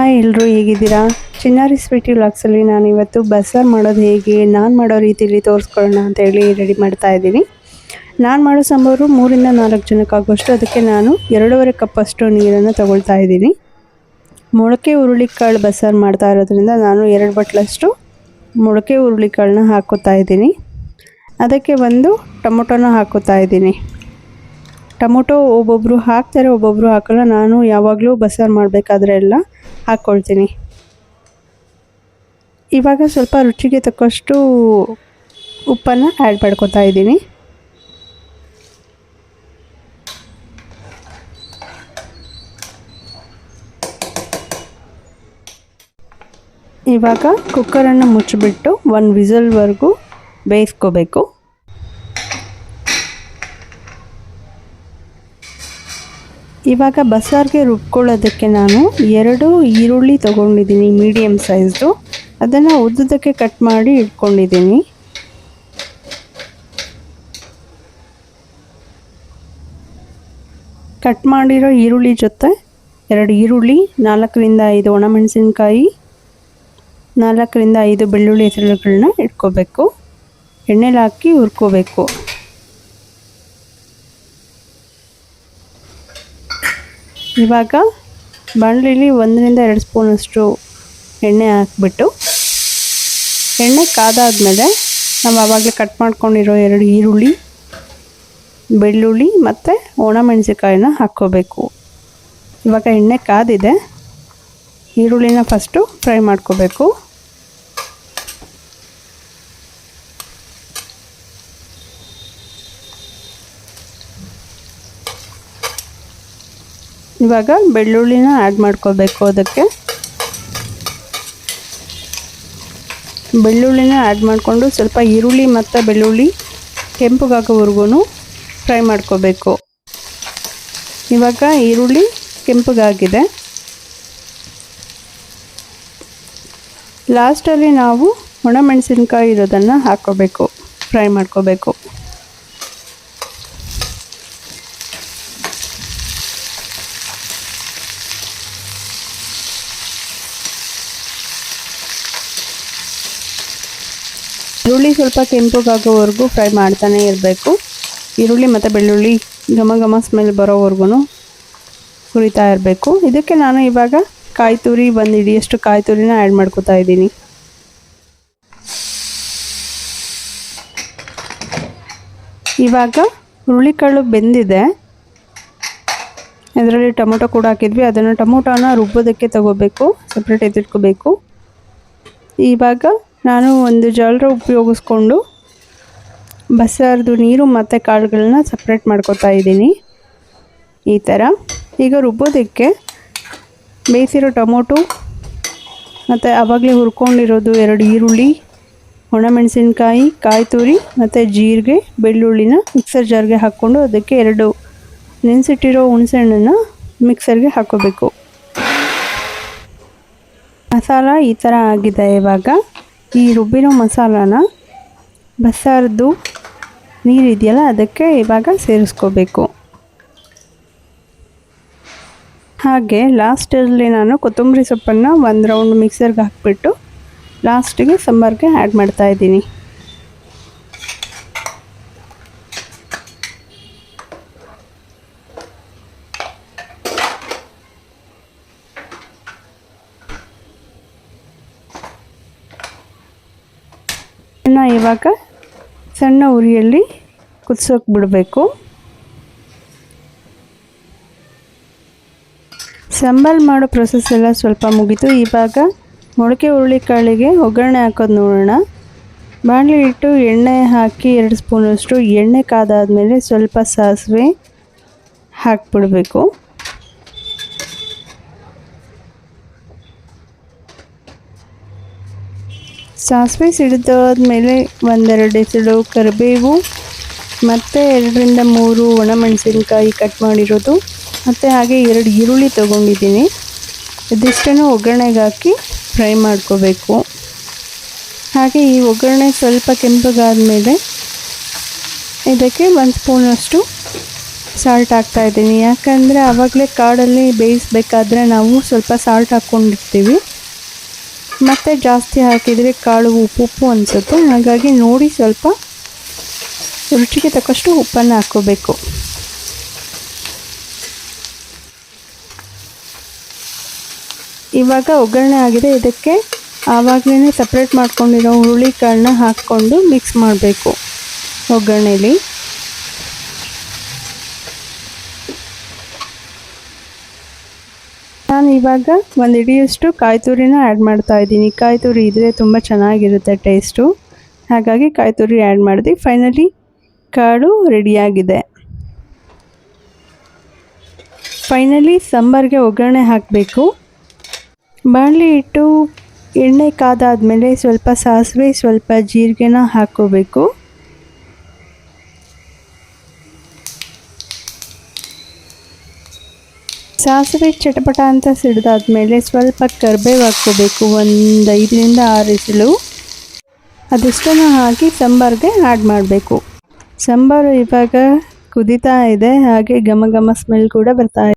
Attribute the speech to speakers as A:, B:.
A: Hi ಎಲ್ಲರೂ ಹೇಗಿದ್ದೀರಾ? ಚಿನ್ನಾರಿ Sweety ವ್ಲಾಗ್ಸಲ್ಲಿ ನಾನಿವತ್ತು ಬಸ್ಸಾರು ಮಾಡೋದು ಹೇಗೆ ನಾನು ಮಾಡೋ ರೀತಿಯಲ್ಲಿ ತೋರಿಸ್ಕೊಳ್ಳೋಣ ಅಂತೇಳಿ ರೆಡಿ ಮಾಡ್ತಾ ಇದ್ದೀನಿ. ನಾನು ಮಾಡೋ ಸಾಂಬಾರು 3ರಿಂದ 4 ಜನಕ್ಕಾಗುವಷ್ಟು, ಅದಕ್ಕೆ ನಾನು 2.5 ಕಪ್ಪಷ್ಟು ನೀರನ್ನು ತಗೊಳ್ತಾ ಇದ್ದೀನಿ. ಮೊಳಕೆ ಹುರುಳಿಕಾಳು ಬಸ್ಸಾರು ಮಾಡ್ತಾ ಇರೋದ್ರಿಂದ ನಾನು 2 ಬಟ್ಲಷ್ಟು ಮೊಳಕೆ ಹುರುಳಿಕಾಳನ್ನ ಹಾಕೋತಾ ಇದ್ದೀನಿ. ಅದಕ್ಕೆ ಒಂದು ಟೊಮೊಟೊನ ಹಾಕೋತಾ ಇದ್ದೀನಿ. ಟೊಮೊಟೊ ಒಬ್ಬೊಬ್ಬರು ಹಾಕ್ತಾರೆ, ಒಬ್ಬೊಬ್ಬರು ಹಾಕಲ್ಲ. ನಾನು ಯಾವಾಗಲೂ ಬಸ್ಸಾರು ಮಾಡಬೇಕಾದ್ರೆ ಎಲ್ಲ ಹಾಕ್ಕೊಳ್ತೀನಿ. ಇವಾಗ ಸ್ವಲ್ಪ ರುಚಿಗೆ ತಕ್ಕಷ್ಟು ಉಪ್ಪನ್ನು ಆ್ಯಡ್ ಮಾಡ್ಕೊತಾ ಇದ್ದೀನಿ. ಇವಾಗ ಕುಕ್ಕರನ್ನು ಮುಚ್ಚಿಬಿಟ್ಟು 1 ವಿಸಲ್ವರೆಗೂ ಬೇಯಿಸ್ಕೋಬೇಕು. ಇವಾಗ ಬಸ್ಸಾರಿಗೆ ರುಬ್ಕೊಳ್ಳೋದಕ್ಕೆ ನಾನು 2 ಈರುಳ್ಳಿ ತೊಗೊಂಡಿದ್ದೀನಿ, ಮೀಡಿಯಮ್ ಸೈಜ್ದು. ಅದನ್ನು ಉದ್ದಕ್ಕೆ ಕಟ್ ಮಾಡಿ ಇಟ್ಕೊಂಡಿದ್ದೀನಿ. ಕಟ್ ಮಾಡಿರೋ ಈರುಳ್ಳಿ ಜೊತೆ 2 ಈರುಳ್ಳಿ, 4ರಿಂದ 5 ಒಣಮೆಣಸಿನ್ಕಾಯಿ, 4ರಿಂದ 5 ಬೆಳ್ಳುಳ್ಳಿ ಹೆಸರುಗಳನ್ನ ಇಟ್ಕೋಬೇಕು. ಎಣ್ಣೆಲಿ ಹಾಕಿ ಹುರ್ಕೋಬೇಕು. ಇವಾಗ ಬಾಣಲಿಲಿ 1ರಿಂದ 2 ಸ್ಪೂನಷ್ಟು ಎಣ್ಣೆ ಹಾಕ್ಬಿಟ್ಟು, ಎಣ್ಣೆ ಕಾದಾದ್ಮೇಲೆ ನಾವು ಆವಾಗಲೇ ಕಟ್ ಮಾಡ್ಕೊಂಡಿರೋ 2 ಈರುಳ್ಳಿ, ಬೆಳ್ಳುಳ್ಳಿ ಮತ್ತು ಒಣಮೆಣಸಿನ್ಕಾಯಿನ ಹಾಕ್ಕೋಬೇಕು. ಇವಾಗ ಎಣ್ಣೆ ಕಾದಿದೆ, ಈರುಳ್ಳಿನ ಫಸ್ಟು ಫ್ರೈ ಮಾಡ್ಕೋಬೇಕು. ಇವಾಗ ಬೆಳ್ಳುಳ್ಳಿನ ಆ್ಯಡ್ ಮಾಡ್ಕೋಬೇಕು. ಅದಕ್ಕೆ ಬೆಳ್ಳುಳ್ಳಿನ ಆ್ಯಡ್ ಮಾಡಿಕೊಂಡು ಸ್ವಲ್ಪ ಈರುಳ್ಳಿ ಮತ್ತು ಬೆಳ್ಳುಳ್ಳಿ ಕೆಂಪಗಾಗೋವರೆಗೂ ಫ್ರೈ ಮಾಡ್ಕೋಬೇಕು. ಇವಾಗ ಈರುಳ್ಳಿ ಕೆಂಪಗಾಗಿದೆ. ಲಾಸ್ಟಲ್ಲಿ ನಾವು ಒಣಮೆಣಸಿನ್ಕಾಯಿ ಇರೋದನ್ನು ಹಾಕ್ಕೋಬೇಕು, ಫ್ರೈ ಮಾಡ್ಕೋಬೇಕು. ಈರುಳ್ಳಿ ಸ್ವಲ್ಪ ಕೆಂಪಗಾಗೋವರೆಗೂ ಫ್ರೈ ಮಾಡ್ತಾನೆ ಇರಬೇಕು. ಈರುಳ್ಳಿ ಮತ್ತು ಬೆಳ್ಳುಳ್ಳಿ ಘಮ ಸ್ಮೆಲ್ ಬರೋವರೆಗೂ ಹುರಿತಾ ಇರಬೇಕು. ಇದಕ್ಕೆ ನಾನು ಇವಾಗ ಕಾಯಿ ತುರಿ 1 ಹಿಡಿಯಷ್ಟು ಕಾಯಿ ತುರಿನ ಆ್ಯಡ್ ಮಾಡ್ಕೋತಾ ಇದ್ದೀನಿ. ಇವಾಗ ಹುರುಳಿಕಾಳು ಬೆಂದಿದೆ. ಇದರಲ್ಲಿ ಟೊಮೊಟೊ ಕೂಡ ಹಾಕಿದ್ವಿ. ಅದನ್ನು ಟೊಮೊಟೊನ ರುಬ್ಬೋದಕ್ಕೆ ತಗೋಬೇಕು, ಸಪ್ರೇಟ್ ಎತ್ತಿಟ್ಕೋಬೇಕು. ಇವಾಗ ನಾನು ಒಂದು ಜಾಲರ ಉಪಯೋಗಿಸ್ಕೊಂಡು ಬಸ್ಸಾರ್ದು ನೀರು ಮತ್ತು ಕಾಳುಗಳನ್ನ ಸಪ್ರೇಟ್ ಮಾಡ್ಕೊತಾ ಇದ್ದೀನಿ. ಈ ಥರ ಈಗ ರುಬ್ಬೋದಕ್ಕೆ ಬೇಯಿಸಿರೋ ಟೊಮೊಟೊ ಮತ್ತು ಆವಾಗಲೇ ಹುರ್ಕೊಂಡಿರೋದು 2 ಈರುಳ್ಳಿ, ಒಣಮೆಣಸಿನ್ಕಾಯಿ, ಕಾಯಿ ತುರಿ ಮತ್ತು ಜೀರಿಗೆ, ಬೆಳ್ಳುಳ್ಳಿನ ಮಿಕ್ಸರ್ ಜಾರ್ಗೆ ಹಾಕ್ಕೊಂಡು ಅದಕ್ಕೆ 2 ನೆನೆಸಿಟ್ಟಿರೋ ಹುಣಸೆಹಣ್ಣನ್ನು ಮಿಕ್ಸರ್ಗೆ ಹಾಕ್ಕೋಬೇಕು. ಮಸಾಲ ಈ ಥರ ಆಗಿದೆ. ಇವಾಗ ಈ ರುಬ್ಬಿರೋ ಮಸಾಲಾನ ಬಸ್ಸಾರದ್ದು ನೀರಿದೆಯಲ್ಲ ಅದಕ್ಕೆ ಇವಾಗ ಸೇರಿಸ್ಕೋಬೇಕು. ಹಾಗೆ ಲಾಸ್ಟಲ್ಲಿ ನಾನು ಕೊತ್ತಂಬರಿ ಸೊಪ್ಪನ್ನು 1 ರೌಂಡ್ ಮಿಕ್ಸರ್ಗೆ ಹಾಕಿಬಿಟ್ಟು ಲಾಸ್ಟಿಗೆ ಸಾಂಬಾರಿಗೆ ಆ್ಯಡ್ ಮಾಡ್ತಾಯಿದ್ದೀನಿ. ಇವಾಗ ಸಣ್ಣ ಉರಿಯಲ್ಲಿ ಕುದಿಸೋಕೆ ಬಿಡಬೇಕು. ಸಾಂಬಾರು ಮಾಡೋ ಪ್ರೊಸೆಸ್ ಎಲ್ಲ ಸ್ವಲ್ಪ ಮುಗಿತು. ಇವಾಗ ಮೊಳಕೆ ಹುರುಳಿಕಾಳಿಗೆ ಒಗ್ಗರಣೆ ಹಾಕೋದು ನೋಡೋಣ. ಬಾಣಲಿ ಇಟ್ಟು ಎಣ್ಣೆ ಹಾಕಿ 2 ಸ್ಪೂನಷ್ಟು ಎಣ್ಣೆ ಕಾದಾದಮೇಲೆ ಸ್ವಲ್ಪ ಸಾಸಿವೆ ಹಾಕ್ಬಿಡಬೇಕು. ಸಾಸಿವೆ ಸಿಡಿದಾದ್ಮೇಲೆ 1-2 ಎಸಳು ಕರಿಬೇವು ಮತ್ತು 2ರಿಂದ 3 ಒಣಮೆಣಸಿನ್ಕಾಯಿ ಕಟ್ ಮಾಡಿರೋದು ಮತ್ತು ಹಾಗೆ 2 ಈರುಳ್ಳಿ ತೊಗೊಂಡಿದ್ದೀನಿ. ಇದಿಷ್ಟನ್ನು ಒಗ್ಗರಣೆಗೆ ಹಾಕಿ ಫ್ರೈ ಮಾಡ್ಕೋಬೇಕು. ಹಾಗೆ ಈ ಒಗ್ಗರಣೆ ಸ್ವಲ್ಪ ಕೆಂಪಗಾದ ಮೇಲೆ ಇದಕ್ಕೆ 1 ಸ್ಪೂನಷ್ಟು ಸಾಲ್ಟ್ ಹಾಕ್ತಾಯಿದ್ದೀನಿ, ಯಾಕಂದರೆ ಆವಾಗಲೇ ಕಾಳಲ್ಲಿ ಬೇಯಿಸಬೇಕಾದ್ರೆ ನಾವು ಸ್ವಲ್ಪ ಸಾಲ್ಟ್ ಹಾಕ್ಕೊಂಡಿರ್ತೀವಿ. ಮತ್ತು ಜಾಸ್ತಿ ಹಾಕಿದರೆ ಕಾಳು ಉಪ್ಪು ಅನಿಸುತ್ತೆ. ಹಾಗಾಗಿ ನೋಡಿ ಸ್ವಲ್ಪ ರುಚಿಗೆ ತಕ್ಕಷ್ಟು ಉಪ್ಪನ್ನು ಹಾಕ್ಕೋಬೇಕು. ಇವಾಗ ಒಗ್ಗರಣೆ ಆಗಿದೆ. ಇದಕ್ಕೆ ಆವಾಗಲೇ ಸಪ್ರೇಟ್ ಮಾಡ್ಕೊಂಡಿರೋ ಹುರುಳಿಕಾಳನ್ನ ಹಾಕ್ಕೊಂಡು ಮಿಕ್ಸ್ ಮಾಡಬೇಕು ಒಗ್ಗರಣೆಲಿ. ನಾನು ಇವಾಗ ಒಂದು ಹಿಡಿಯಷ್ಟು ಕಾಯಿ ತುರಿನ ಆ್ಯಡ್ ಮಾಡ್ತಾ ಇದ್ದೀನಿ. ಕಾಯಿ ತುರಿ ಇದ್ದರೆ ತುಂಬ ಚೆನ್ನಾಗಿರುತ್ತೆ ಟೇಸ್ಟು, ಹಾಗಾಗಿ ಕಾಯಿ ತುರಿ ಆ್ಯಡ್ ಮಾಡಿದೆ. ಫೈನಲಿ ಕಾಳು ರೆಡಿಯಾಗಿದೆ. ಫೈನಲಿ ಸಾಂಬಾರಿಗೆ ಒಗ್ಗರಣೆ ಹಾಕಬೇಕು. ಬಾಣಲಿ ಇಟ್ಟು ಎಣ್ಣೆ ಕಾದಾದಮೇಲೆ ಸ್ವಲ್ಪ ಸಾಸಿವೆ, ಸ್ವಲ್ಪ ಜೀರಿಗೆನ ಹಾಕ್ಕೋಬೇಕು. ಸಾಸಿವೆ ಚಟಪಟ ಅಂತ ಸಿಡಿದಾದ್ಮೇಲೆ ಸ್ವಲ್ಪ ಕರಿಬೇವು ಹಾಕ್ಕೋಬೇಕು. ಒಂದು 5ರಿಂದ 6 ಎಸಳು ಅದಷ್ಟನ್ನು ಹಾಕಿ ಸಾಂಬಾರಿಗೆ ಆ್ಯಡ್ ಮಾಡಬೇಕು. ಸಾಂಬಾರು ಇವಾಗ ಕುದೀತಾ ಇದೆ, ಹಾಗೆ ಘಮ ಘಮ ಸ್ಮೆಲ್ ಕೂಡ ಬರ್ತಾ ಇದೆ.